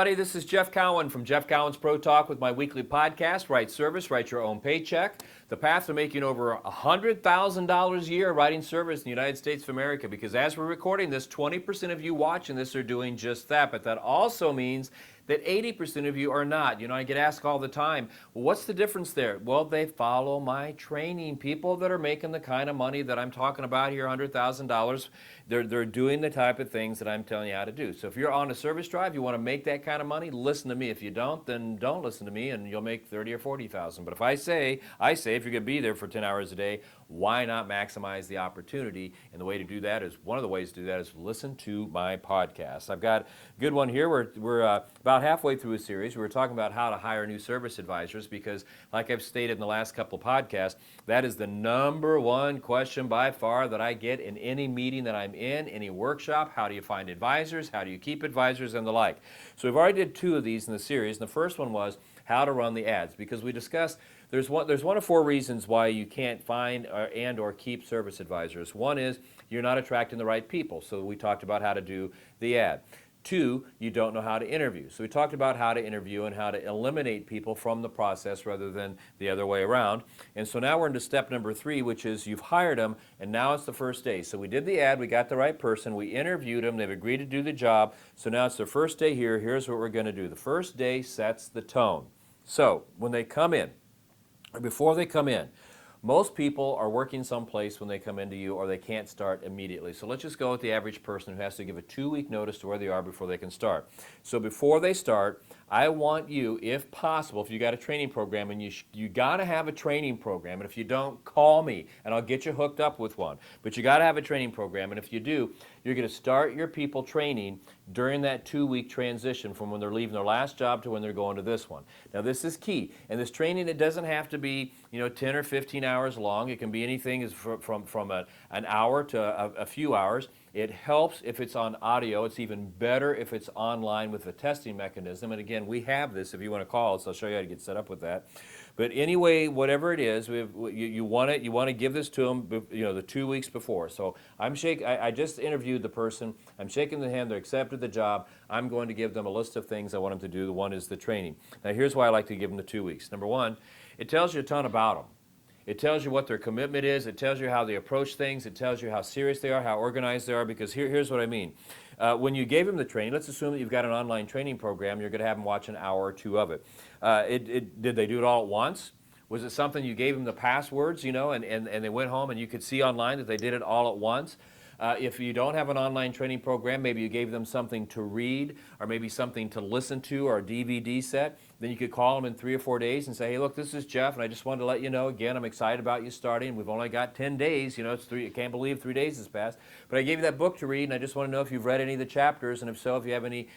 everybody. This is Jeff Cowan from Jeff Cowan's Pro Talk with my weekly podcast, Right Service, Write Your Own Paycheck. The path to making over $100,000 a year writing service in the United States of America. Because as we're recording this, 20% of you watching this are doing just that. But that also means that 80% of you are not. You know, I get asked all the time, well, what's the difference there? Well, they follow my training. People that are making the kind of money that I'm talking about here, $100,000, they're doing the type of things that I'm telling you how to do. So if you're on a service drive, you want to make that kind of money, listen to me. If you don't, then don't listen to me and you'll make 30 or 40,000. But if I say if you're going to be there for 10 hours a day, why not maximize the opportunity? And the way to do that is, one of the ways to do that is listen to my podcast. I've got a good one here. We're about halfway through a series. We're talking about how to hire new service advisors because, like I've stated in the last couple of podcasts, that is the number one question by far that I get in any meeting that I'm in, any workshop. How do you find advisors? How do you keep advisors and the like? So we've already did two of these in the series. And the first one was how to run the ads, because we discussed there's one of four reasons why you can't find or keep service advisors. One is you're not attracting the right people. So we talked about how to do the ad. Two, you don't know how to interview. So we talked about how to interview and how to eliminate people from the process rather than the other way around. And so now we're into step number three, which is you've hired them, and now it's the first day. So we did the ad, we got the right person, we interviewed them, they've agreed to do the job. So now it's their first day here. Here's what we're going to do. The first day sets the tone. So when they come in, or before they come in, most people are working someplace when they come into you, or they can't start immediately. So let's just go with the average person who has to give a 2-week notice to where they are before they can start. So before they start, I want you, if possible, if you got a training program, and you got to have a training program, and if you don't, call me and I'll get you hooked up with one. But you got to have a training program, and if you do, you're going to start your people training during that 2-week transition from when they're leaving their last job to when they're going to this one. Now this is key, and this training, it doesn't have to be 10 or 15 hours long. It can be anything as from an hour to a few hours. It helps if it's on audio. It's even better if it's online with a testing mechanism. And again, we have this if you want to call us. I'll show you how to get set up with that. But anyway, whatever it is, you want to give this to them, the 2 weeks before. So I just interviewed the person. I'm shaking the hand. They accepted the job. I'm going to give them a list of things I want them to do. The one is the training. Now, here's why I like to give them the 2 weeks. Number one, it tells you a ton about them. It tells you what their commitment is. It tells you how they approach things. It tells you how serious they are, how organized they are, because here's what I mean. When you gave them the training, let's assume that you've got an online training program. You're going to have them watch an hour or two of it. Did they do it all at once? Was it something you gave them the passwords, and they went home and you could see online that they did it all at once? If you don't have an online training program, maybe you gave them something to read or maybe something to listen to or a DVD set, then you could call them in 3 or 4 days and say, hey, look, this is Jeff, and I just wanted to let you know, again, I'm excited about you starting. We've only got 10 days. I can't believe 3 days has passed. But I gave you that book to read, and I just want to know if you've read any of the chapters, and if so, if you have any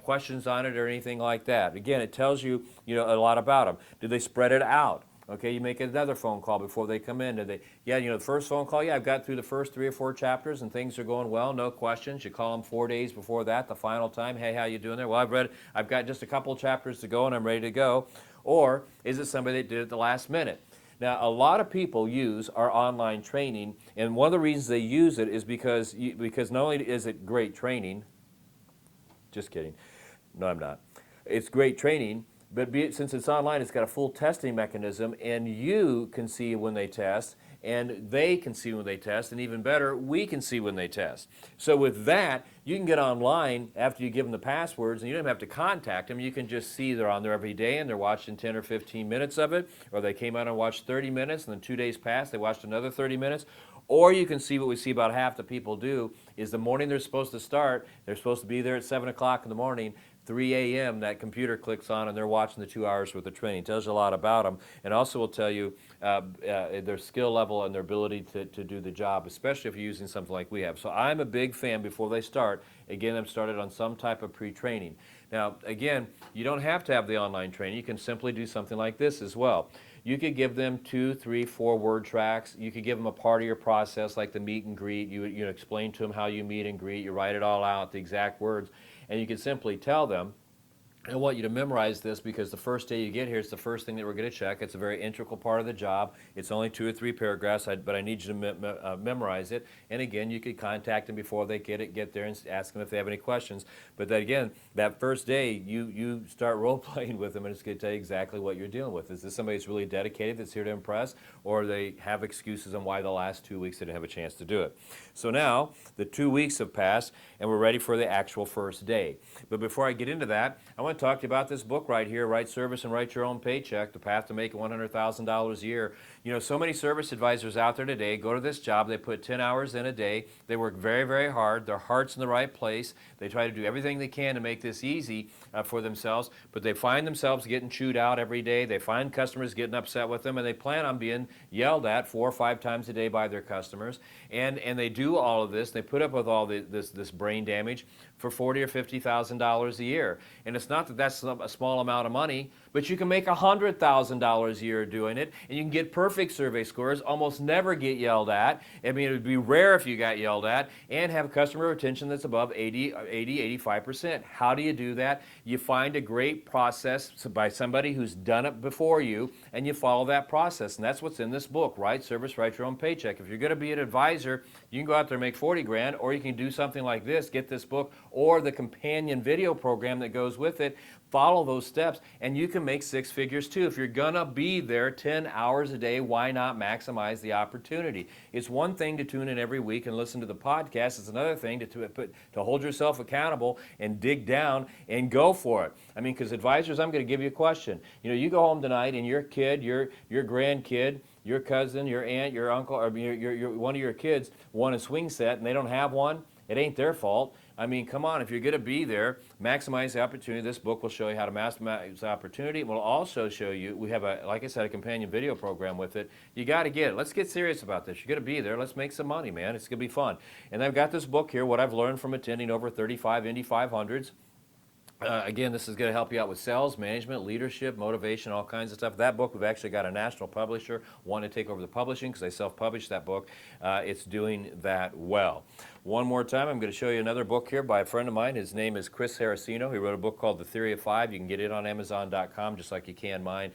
questions on it or anything like that. Again, it tells you, a lot about them. Did they spread it out? Okay, you make another phone call before they come in. The first phone call, I've got through the first 3 or 4 chapters and things are going well, no questions. You call them 4 days before that, the final time, hey, how you doing there? Well, I've got just a couple chapters to go and I'm ready to go. Or is it somebody that did it at the last minute? Now, a lot of people use our online training, and one of the reasons they use it is because not only is it great training, just kidding, no, I'm not. It's great training. But since it's online, it's got a full testing mechanism, and you can see when they test, and they can see when they test, and even better, we can see when they test. So with that, you can get online after you give them the passwords, and you don't even have to contact them. You can just see they're on there every day, and they're watching 10 or 15 minutes of it, or they came out and watched 30 minutes, and then 2 days passed, they watched another 30 minutes. Or you can see what we see about half the people do is the morning they're supposed to start, they're supposed to be there at 7 o'clock in the morning, 3 a.m., that computer clicks on and they're watching the 2 hours worth of training. It tells you a lot about them, and also will tell you their skill level and their ability to do the job, especially if you're using something like we have. So I'm a big fan before they start. Again, I'm started on some type of pre-training. Now, again, you don't have to have the online training. You can simply do something like this as well. You could give them 2, 3, 4 word tracks. You could give them a part of your process like the meet and greet. You explain to them how you meet and greet. You write it all out, the exact words. And you can simply tell them, I want you to memorize this because the first day you get here, it's the first thing that we're going to check. It's a very integral part of the job. It's only 2 or 3 paragraphs, but I need you to memorize it. And again, you could contact them before they get there and ask them if they have any questions. But that, again, that first day, you start role playing with them, and it's going to tell you exactly what you're dealing with. Is this somebody that's really dedicated, that's here to impress, or they have excuses on why the last 2 weeks they didn't have a chance to do it? So now the 2 weeks have passed, and we're ready for the actual first day. But before I get into that, I want to talk to you about this book right here, Right Service and Write Your Own Paycheck, The Path to Making $100,000 a Year. You know, so many service advisors out there today go to this job, they put 10 hours in a day, they work very, very hard, their heart's in the right place, they try to do everything they can to make this easy for themselves, but they find themselves getting chewed out every day, they find customers getting upset with them, and they plan on being yelled at 4 or 5 times a day by their customers, and they do all of this, they put up with all this brain damage for $40,000 or $50,000 a year. And it's not that that's a small amount of money, but you can make $100,000 a year doing it, and you can get perfect survey scores, almost never get yelled at. I mean, it would be rare if you got yelled at, and have customer retention that's above 85%. How do you do that? You find a great process by somebody who's done it before you, and you follow that process. And that's what's in this book, Right Service, Write Your Own Paycheck. If you're going to be an advisor, you can go out there and make 40 grand, or you can do something like this, get this book, or the companion video program that goes with it. Follow those steps, and you can make 6 figures too. If you're gonna be there 10 hours a day, why not maximize the opportunity? It's one thing to tune in every week and listen to the podcast. It's another thing to hold yourself accountable and dig down and go for it. I mean, because advisors, I'm going to give you a question. You know, you go home tonight and your kid, your grandkid, your cousin, your aunt, your uncle, or your one of your kids won a swing set and they don't have one. It ain't their fault. I mean, come on, if you're going to be there, maximize the opportunity. This book will show you how to maximize the opportunity. It will also show you, we have, like I said, a companion video program with it. You got to get it. Let's get serious about this. You're going to be there. Let's make some money, man. It's going to be fun. And I've got this book here, what I've learned from attending over 35 Indy 500s. Again, this is going to help you out with sales, management, leadership, motivation, all kinds of stuff. That book, we've actually got a national publisher wanting to take over the publishing because they self-published that book. It's doing that well. One more time, I'm going to show you another book here by a friend of mine. His name is Chris Saraceno. He wrote a book called The Theory of Five. You can get it on Amazon.com just like you can mine.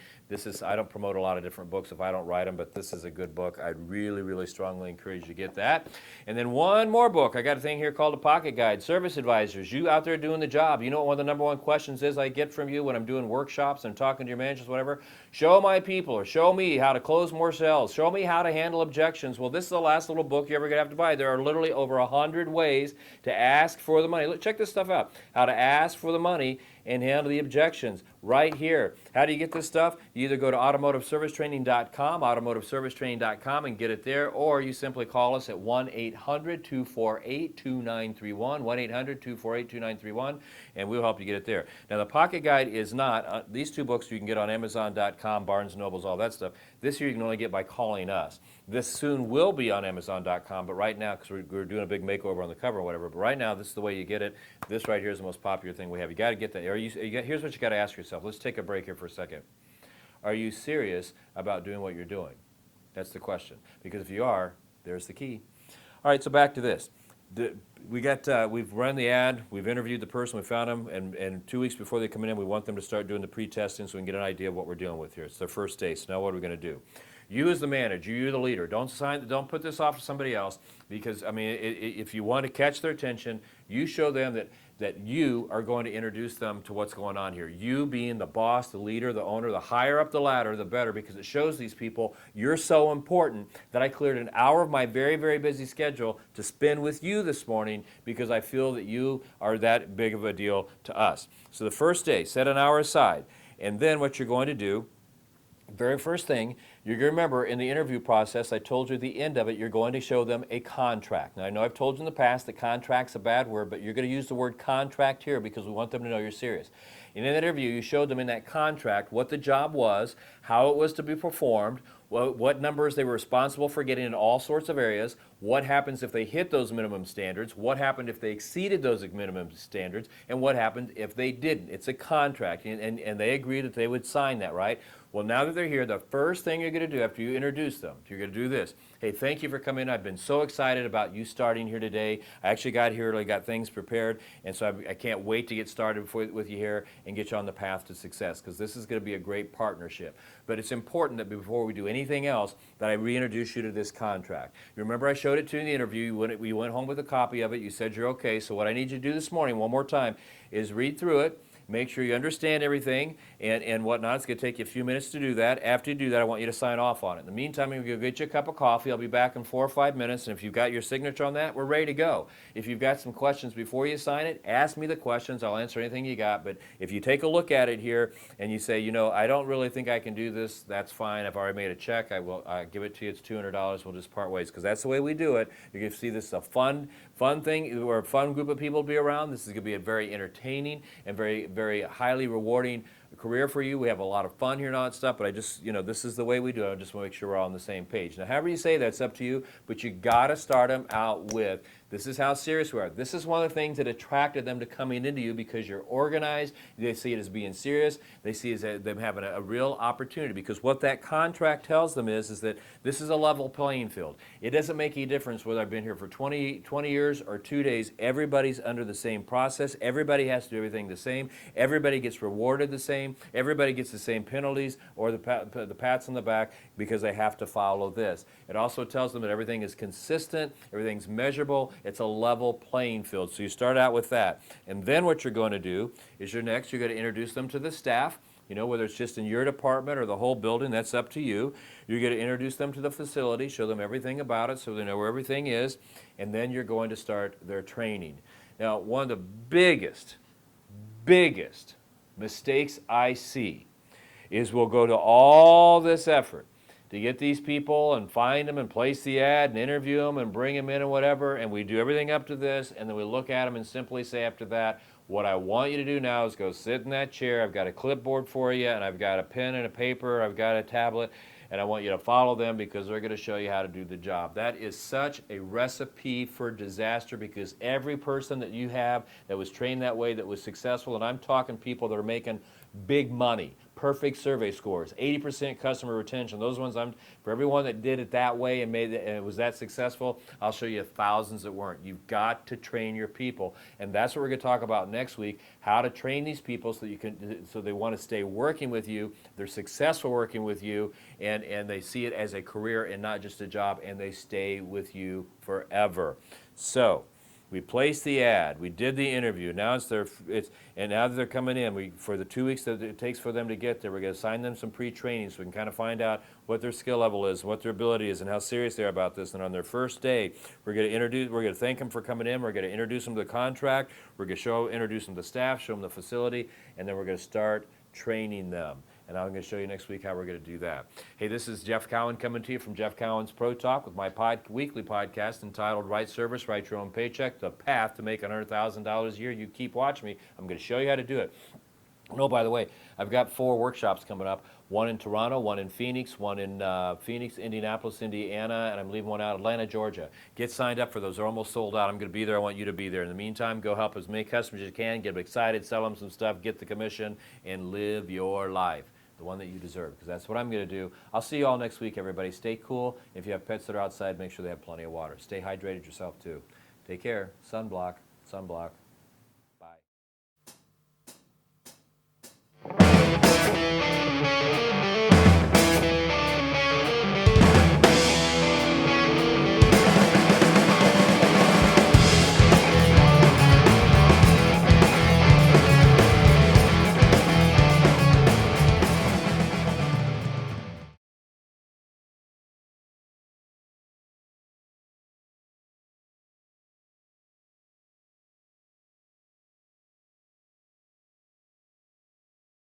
I don't promote a lot of different books if I don't write them, but this is a good book. I'd really, really strongly encourage you to get that. And then one more book. I got a thing here called a Pocket Guide. Service advisors, you out there doing the job. You know what one of the number one questions is I get from you when I'm doing workshops and talking to your managers, whatever? Show my people, or show me how to close more sales. Show me how to handle objections. Well, this is the last little book you're ever going to have to buy. There are literally over 100 ways to ask for the money. Look, check this stuff out. How to ask for the money and handle the objections right here. How do you get this stuff? You either go to automotiveservicetraining.com, and get it there, or you simply call us at 1-800-248-2931, 1-800-248-2931, and we'll help you get it there. Now, the Pocket Guide is not, these 2 books you can get on Amazon.com, Barnes & Nobles, all that stuff. This here you can only get by calling us. This soon will be on Amazon.com, but right now, because we're doing a big makeover on the cover or whatever, but right now, this is the way you get it. This right here is the most popular thing we have. You got to get that. Here's what you got to ask yourself. Let's take a break here for a second. Are you serious about doing what you're doing? That's the question. Because if you are, there's the key. All right, so back to this. We've run the ad, we've interviewed the person, we found them, and 2 weeks before they come in, we want them to start doing the pre-testing so we can get an idea of what we're dealing with here. It's their first day, so now what are we going to do? You as the manager, you're the leader. Don't put this off to somebody else, because I mean, if you want to catch their attention, you show them that you are going to introduce them to what's going on here. You being the boss, the leader, the owner, the higher up the ladder, the better, because it shows these people you're so important that I cleared an hour of my very, very busy schedule to spend with you this morning because I feel that you are that big of a deal to us. So the first day, set an hour aside, and then what you're going to do, very first thing, you're going to remember in the interview process, I told you at the end of it, you're going to show them a contract. Now, I know I've told you in the past that contract's a bad word, but you're going to use the word contract here because we want them to know you're serious. And in that interview, you showed them in that contract what the job was, how it was to be performed, what numbers they were responsible for getting in all sorts of areas, what happens if they hit those minimum standards, what happened if they exceeded those minimum standards, and what happened if they didn't. It's a contract, and they agreed that they would sign that, right? Well, now that they're here, the first thing you're going going to do after you introduce them, you're going to do this. Hey, thank you for coming in. I've been so excited about you starting here today. I actually got here, I got things prepared, and so I can't wait to get started with you here and get you on the path to success, because this is going to be a great partnership. But it's important that before we do anything else, that I reintroduce you to this contract. You remember I showed it to you in the interview. You went home with a copy of it. You said you're okay. So what I need you to do this morning, one more time, is read through it. Make sure you understand everything and whatnot. It's going to take you a few minutes to do that. After you do that, I want you to sign off on it. In the meantime, I'm going to go get you a cup of coffee. I'll be back in 4 or 5 minutes, and if you've got your signature on that, we're ready to go. If you've got some questions before you sign it, ask me the questions. I'll answer anything you got. But if you take a look at it here and you say, you know, I don't really think I can do this, that's fine. I've already made a check. I will give it to you. It's $200. We'll just part ways, because that's the way we do it. You're going to see this is a fun thing, or a fun group of people to be around. This is going to be a very entertaining and very, very highly rewarding career for you. We have a lot of fun here and all that stuff, but I just, you know, this is the way we do it. I just want to make sure we're all on the same page. Now, however you say that, it's up to you, but you got to start them out with, this is how serious we are. This is one of the things that attracted them to coming into you, because you're organized. They see it as being serious. They see it as them having a real opportunity, because what that contract tells them is that this is a level playing field. It doesn't make any difference whether I've been here for 20 years or 2 days. Everybody's under the same process. Everybody has to do everything the same. Everybody gets rewarded the same. Everybody gets the same penalties or the pats on the back, because they have to follow this. It also tells them that everything is consistent, everything's measurable, it's a level playing field. So you start out with that. And then what you're going to do is you're going to introduce them to the staff. You know, whether it's just in your department or the whole building, that's up to you. You're going to introduce them to the facility, show them everything about it so they know where everything is, and then you're going to start their training. Now, one of the biggest mistakes I see is we'll go to all this effort to get these people and find them and place the ad and interview them and bring them in and whatever, and we do everything up to this, and then we look at them and simply say after that, what I want you to do now is go sit in that chair. I've got a clipboard for you, and I've got a pen and a paper, I've got a tablet, and I want you to follow them, because they're going to show you how to do the job. That is such a recipe for disaster, because every person that you have that was trained that way, that was successful, and I'm talking people that are making big money, perfect survey scores, 80% customer retention. Those ones, for everyone that did it that way and made it, and it was that successful, I'll show you thousands that weren't. You've got to train your people, and that's what we're going to talk about next week, how to train these people so they want to stay working with you, they're successful working with you, and they see it as a career and not just a job, and they stay with you forever. So, we placed the ad. We did the interview. Now and now that they're coming in, for the 2 weeks that it takes for them to get there, we're going to assign them some pre-training so we can kind of find out what their skill level is, what their ability is, and how serious they are about this. And on their first day, we're going to thank them for coming in. We're going to introduce them to the contract. We're going to introduce them to the staff, show them the facility, and then we're going to start training them. And I'm going to show you next week how we're going to do that. Hey, this is Jeff Cowan coming to you from Jeff Cowan's Pro Talk with my weekly podcast entitled Right Service, Write Your Own Paycheck, The Path to Make $100,000 a Year. You keep watching me. I'm going to show you how to do it. Oh, by the way, I've got 4 workshops coming up, one in Toronto, one in Phoenix, one in Phoenix, Indianapolis, Indiana, and I'm leaving one out, Atlanta, Georgia. Get signed up for those. They're almost sold out. I'm going to be there. I want you to be there. In the meantime, go help as many customers as you can, get them excited, sell them some stuff, get the commission, and live your life, the one that you deserve, because that's what I'm going to do. I'll see you all next week, everybody. Stay cool. If you have pets that are outside, make sure they have plenty of water. Stay hydrated yourself, too. Take care. Sunblock. Sunblock.